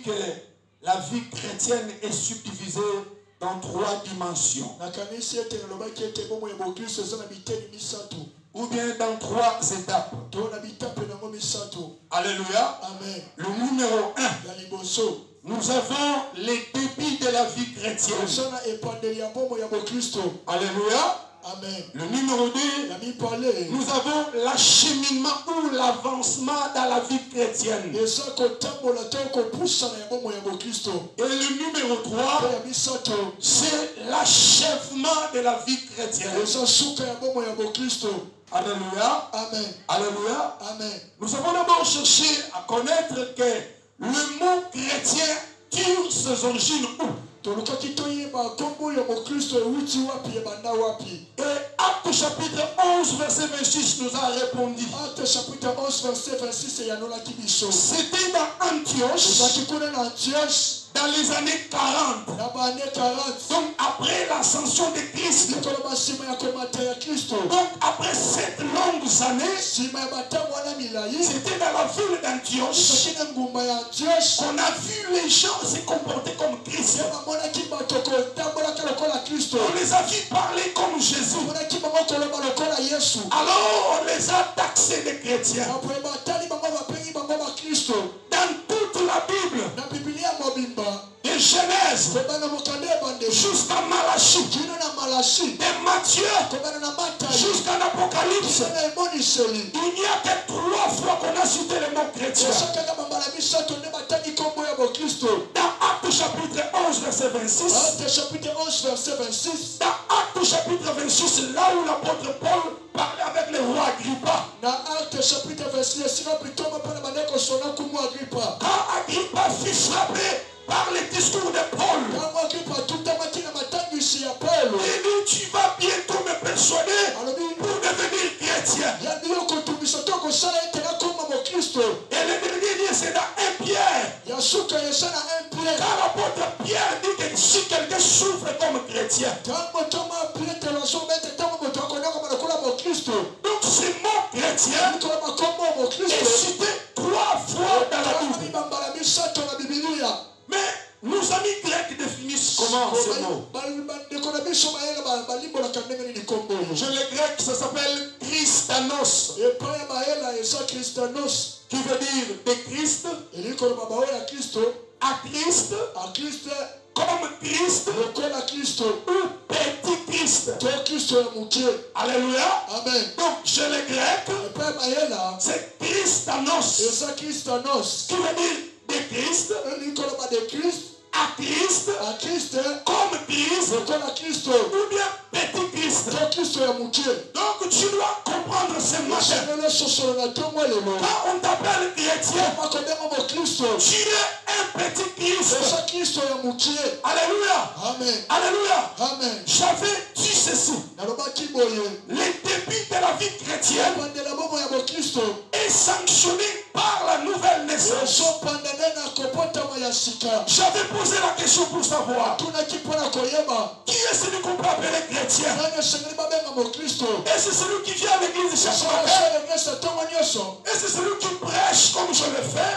que la vie chrétienne est subdivisée dans 3 dimensions. Ou bien dans 3 étapes. Alléluia. Amen. Le numéro 1. Nous avons les débits de la vie chrétienne. Alléluia. Amen. Le numéro 2, nous avons l'acheminement ou l'avancement dans la vie chrétienne. Et le numéro 3, c'est l'achèvement de la vie chrétienne. Alléluia. Amen. Alléluia. Amen. Nous avons d'abord cherché à connaître que le mot chrétien tire ses origines où? Et Acte chapitre 11 verset 26 nous a répondu. C'était dans Antioche, dans les années 40. Donc après l'ascension de Christ. Donc après 7 longues années, c'était dans la ville d'Antioche qu'on a vu les gens se comporter comme Christ. On les a vus parler comme Jésus. Alors on les a taxés de chrétiens. Dans toute la Bible, de Genèse jusqu'à Malachie, de Matthieu jusqu'à l'Apocalypse, il n'y a que 3 fois qu'on a cité le mot chrétien. Dans Acte chapitre 11 verset 26, dans Acte chapitre 26, là où l'apôtre Paul parlait avec le roi Agrippa, quand Agrippa fut frappé par le discours de Paul, il dit, tu vas bientôt me persuader pour devenir chrétien. Et le dernier dit, c'est dans 1 Pierre. Quand l'apôtre Pierre dit que si quelqu'un souffre comme chrétien, donc ce mot chrétien est cité 3 fois dans la Bible. Mais nos amis grecs définissent comment ce mot? Chez les Grecs, ça s'appelle Christanos, qui veut dire de Christ, à Christ, comme Christ, ou petit Christ. Alléluia. Amen. Donc chez les Grecs, c'est Christanos, qui veut dire de Christ, à Christ, comme Christ, ou bien petit Christ. Donc tu dois comprendre ce matin. Quand on t'appelle chrétien, tu es un petit Christ. Alléluia. Amen. Alléluia. Amen. J'avais dit ceci. Les débuts de la vie chrétienne est sanctionné par la nouvelle naissance. J'avais posé la question pour savoir qui est celui qu'on peut appeler chrétien. Et c'est celui qui vient à l'église chaque matin. Et c'est celui qui prêche comme je le fais.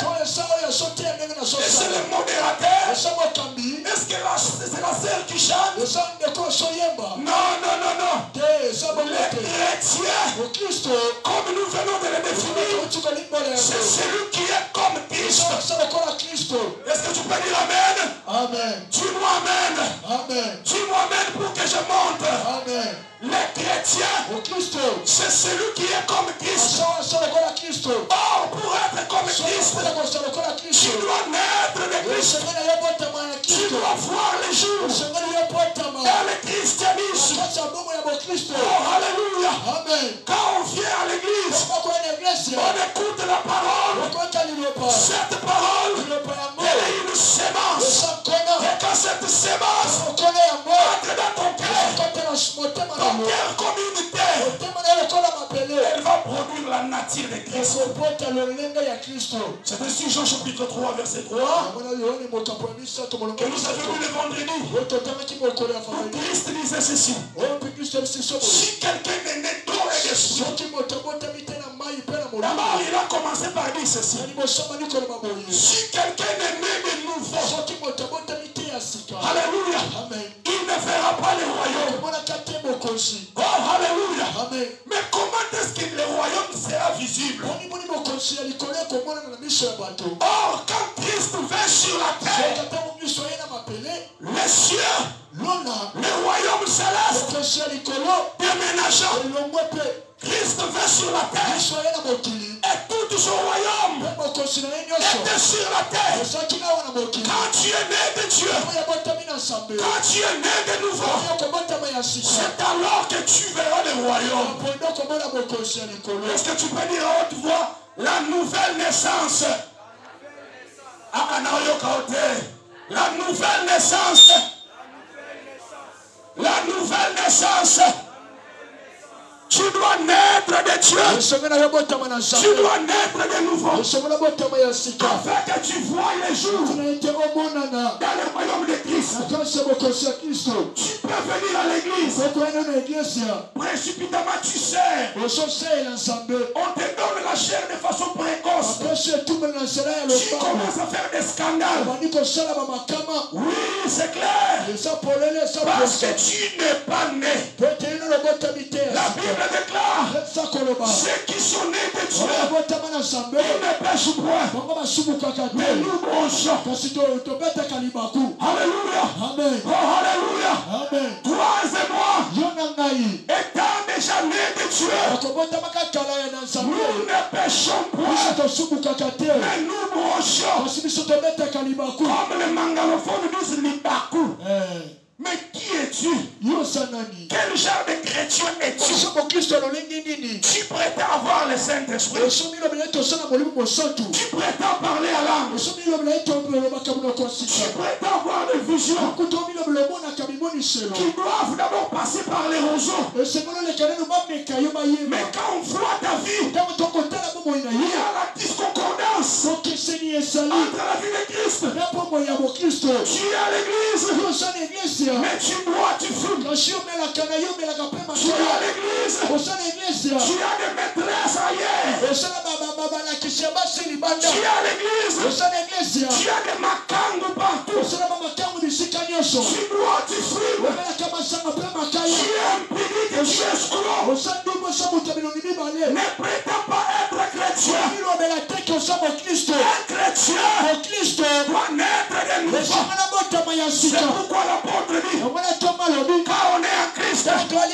Et c'est le modérateur. Est-ce que c'est la sœur qui chante? Non, non, non, non. Les chrétiens, comme nous venons de le définir, c'est celui qui est comme Christ. Est-ce que tu peux dire Amen? Amen. Dis-moi Amen. Amen. Dis-moi Amen pour que je monte. Amen. Les chrétiens, c'est celui qui est comme Christ. Or, pour être comme Christ, tu dois naître de Christ. Tu dois voir les jours dans le christianisme. Oh, alléluia. Amen. Quand on vient à l'église, on écoute la parole. Cette parole, elle est une sémence. Et quand cette sémence entre dans ton cœur, comme une terre, elle va produire la nature de Christ. C'est ainsi Jean chapitre 3 verset 3 que nous avons lu le vendredi. Christ disait ceci: si quelqu'un est né d'eau et d'esprit, d'abord il a commencé par dire ceci: si quelqu'un est né de les cieux, le royaume céleste, déménageant. Christ vint sur la terre et tout son royaume était sur la terre. Quand tu es né de Dieu, quand tu es né de nouveau, c'est alors que tu verras le royaume. Est-ce que tu peux dire à haute voix la nouvelle naissance? La nouvelle naissance. La nouvelle naissance. Tu dois naître de Dieu. Tu dois naître de nouveau. Afin que tu vois les jours dans le royaume de Christ. Tu peux venir à l'église. Précipitamment tu sais. On te donne la chair de façon précoce. Tu commences à faire des scandales. Oui, c'est clair. Parce que tu n'es pas né. La Bible déclare ceux qui sont nés de Dieu, ils ne pêchent point, mais nous bronchons. Alléluia. Amen. Oh, alléluia. Amen. Toi et moi, étant déjà nés de Dieu, nous ne pêchons point, mais nous bronchons. Comme les mangalophones disent libaku. Mais qui es-tu? Quel genre de chrétien es-tu? Tu prétends avoir le Saint-Esprit. Tu prétends parler à l'âme. Tu prétends avoir des visions qui doivent d'abord passer par les roseaux. Mais quand on voit ta vie, il y a la discordance entre la vie de Christ. Tu es à l'église. Mais tu bois, tu fumes. Tu es à l'église. Tu as des maîtresses ailleurs. Tu es à l'église. Tu as des makangu partout. Tu bois, tu fumes. Tu es impuni que tu es escroc. Ne prétends pas être chrétien. Un chrétien doit naître de nouveau. C'est pourquoi l'apôtre dit, quand on est en Christ, on est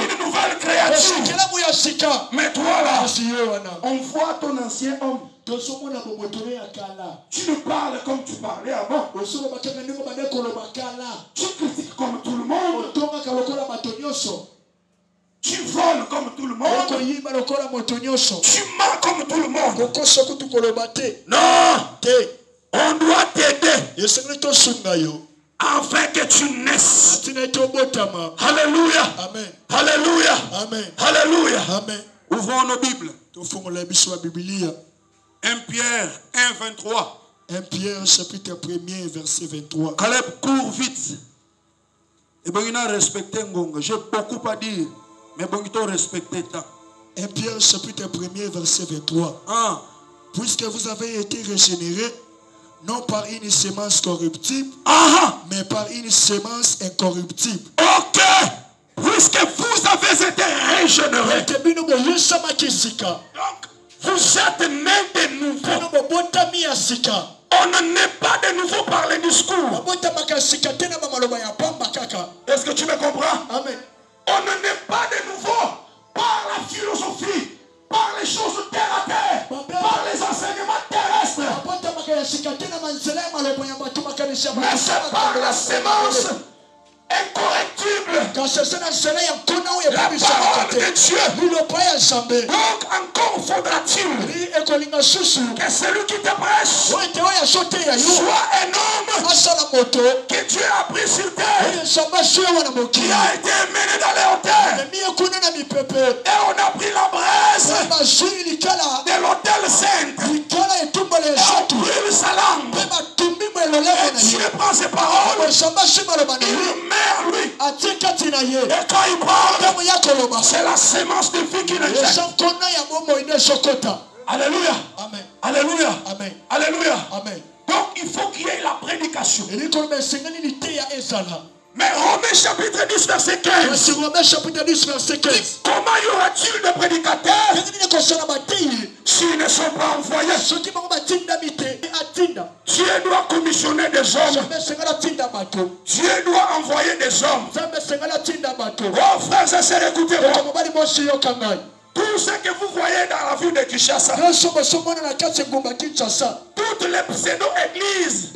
une nouvelle créature. Mais toi là, on voit ton ancien homme. Tu nous parles comme tu parlais avant. Tu critiques comme tout le monde. Tu voles comme tout le monde. Tu mens comme tout le monde. Non, on doit t'aider afin que tu naisses. Alléluia. Amen. Alléluia. Amen. Alléluia. Amen. Ouvrons nos Bibles. 1 Pierre 1, 23. 1 Pierre chapitre 1er verset 23. Caleb court vite. Et bon, il a respecté Ngonga. J'ai beaucoup à dire. Mais bon, il a respecté ça. 1 Pierre chapitre 1er verset 23. Puisque vous avez été régénérés, non par une semence corruptible, mais par une semence incorruptible. Ok. Puisque vous avez été régénérés. Donc, vous êtes nés de nouveau. On ne naît pas de nouveau par les discours. Est-ce que tu me comprends? Amen. On ne naît pas de nouveau par la philosophie, par les choses terre à terre, par les enseignements terrestres. Mais c'est par la sémence incorrectible, la parole de Dieu. Donc encore faudra-t-il que celui qui te prêche soit un homme que Dieu a pris sur terre, qui a été mené dans les hauteurs, et on a pris la braise de l'autel saint, et on brûle sa lampe, et Dieu prend ses paroles, il met en lui, et quand il parle, c'est la sémence de vie qu'il injecte. Alléluia. Amen. Alléluia. Amen. Alléluia. Amen. Donc il faut qu'il y ait la prédication. Mais Romains chapitre 10 verset 15. Comment y aura-t-il de prédicateurs s'ils ne sont pas envoyés? Dieu doit commissionner des hommes. Dieu doit envoyer des hommes. Oh frères et sœurs, écoutez-moi. Tout ce que vous voyez dans la ville de Kinshasa, toutes les pseudo-églises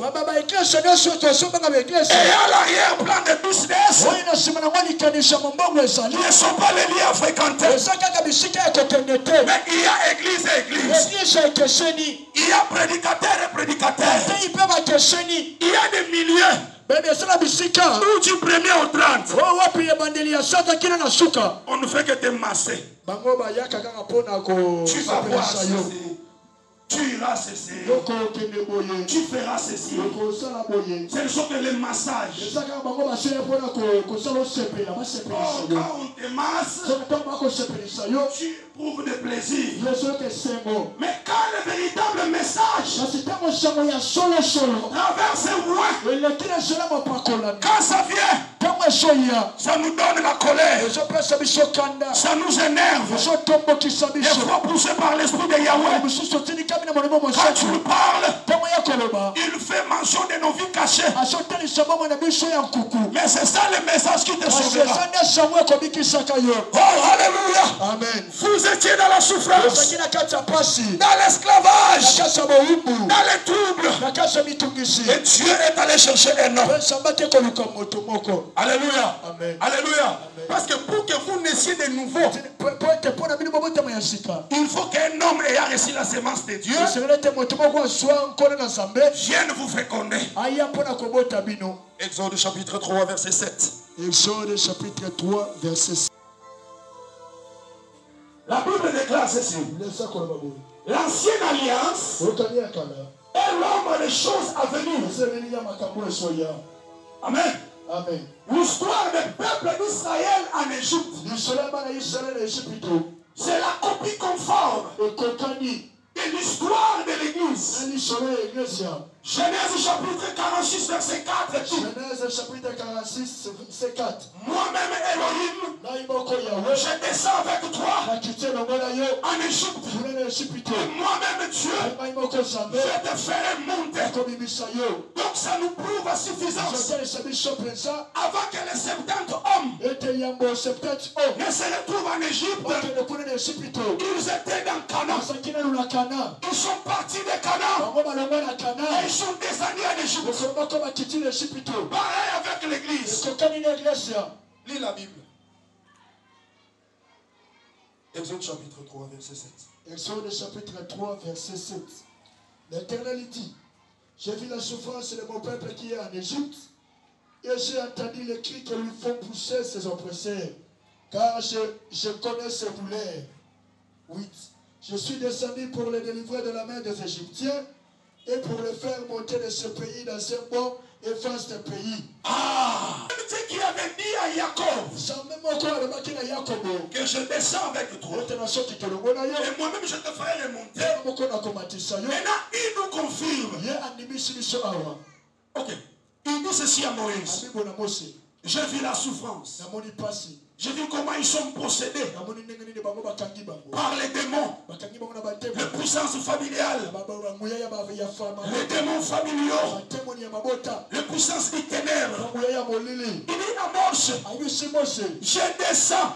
ayant l'arrière-plan de business ne sont pas les liens à fréquenter. Mais il y a église et église. Il y a prédicateur et prédicateur. Il y a des milieux. Où du premier au 30, on ne fait que te masser. Tu vas voir ceci. Tu iras ceci. Tu feras ceci. Ce ne sont que les massages. Quand on te masse, tu éprouves des plaisirs. Mais quand le véritable message traverse loin, quand ça vient, ça nous donne la colère. Ça nous énerve. Il faut pousser par l'esprit de Yahweh. Quand tu parles, il fait mention de nos vies cachées. Mais c'est ça le message qui te sauvera. Oh, alléluia. Amen. Vous étiez dans la souffrance, dans l'esclavage, dans les troubles. Et Dieu est allé chercher un homme. Alléluia. Amen. Alléluia. Parce que pour que vous naissiez de nouveau, il faut qu'un homme ayant reçu la sémence de Dieu vienne vous féconder. Exode chapitre 3 verset 7. Exode chapitre 3 verset 7. La Bible déclare ceci. L'ancienne alliance est l'ombre des choses à venir. Amen. Amen. L'histoire du peuple d'Israël en Égypte, c'est la copie conforme de l'histoire de l'Église. Genèse chapitre 46 verset 4 dit, Genèse chapitre 46 verset 4. Moi-même Elohim, je descends avec toi en Égypte. Et moi-même Dieu, je te ferai monter. Donc ça nous prouve à suffisance. Avant que les 70 hommes ne se retrouvent en Égypte, ils étaient dans Canaan. Ils sont partis de Canaan. Et ils sont descendus en Égypte. Pareil avec l'église. Lis la Bible. Exode chapitre 3 verset 7. Exode chapitre 3 verset 7. L'Éternel dit, j'ai vu la souffrance de mon peuple qui est en Égypte, et j'ai entendu les cris que lui font pousser ses oppresseurs, car je connais ses douleurs. 8. Je suis descendu pour les délivrer de la main des Égyptiens et pour les faire monter de ce pays dans un bon et vaste pays. Ah! C'est qui avait dit à Jacob que je descends avec toi. Et moi-même je te ferai remonter. Maintenant il nous confirme. Ok. Il dit ceci à Moïse. J'ai vu la souffrance. J'ai vu comment ils sont possédés par les démons, les puissances familiales, les démons familiaux, les puissances des ténèbres. Il dit à Moshe, je descends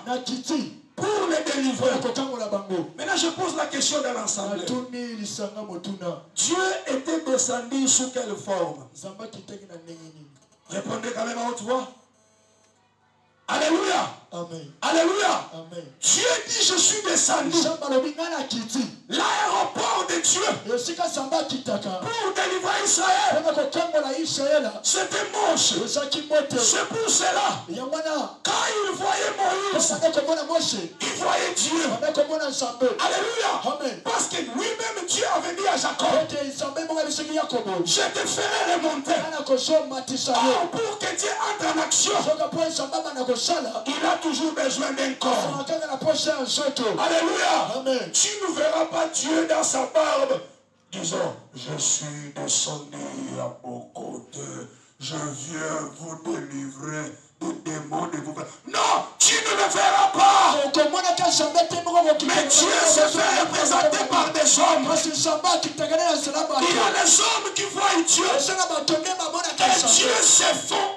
pour les délivrer. Maintenant je pose la question dans l'ensemble. Dieu était descendu sous quelle forme? Répondez quand même à haute voix. Alléluia. Amen. Alléluia. Amen. Dieu dit je suis descendu. L'aéroport de Dieu pour délivrer Israël. C'était Moshe. C'est pour cela quand il voyait Moïse, il voyait Dieu. Alléluia. Amen. Parce que lui-même Dieu avait dit à Jacob, je te ferai remonter. Or, pour que Dieu entre en action, il a toujours besoin d'un corps. Alléluia. Amen. Tu ne verras pas Dieu dans sa barbe disant, je suis descendu à vos côtés, je viens vous délivrer des démons de vous. Non, tu ne le verras pas. Mais Dieu se fait représenter par des hommes. Il y a des hommes qui voient Dieu. Et Dieu se font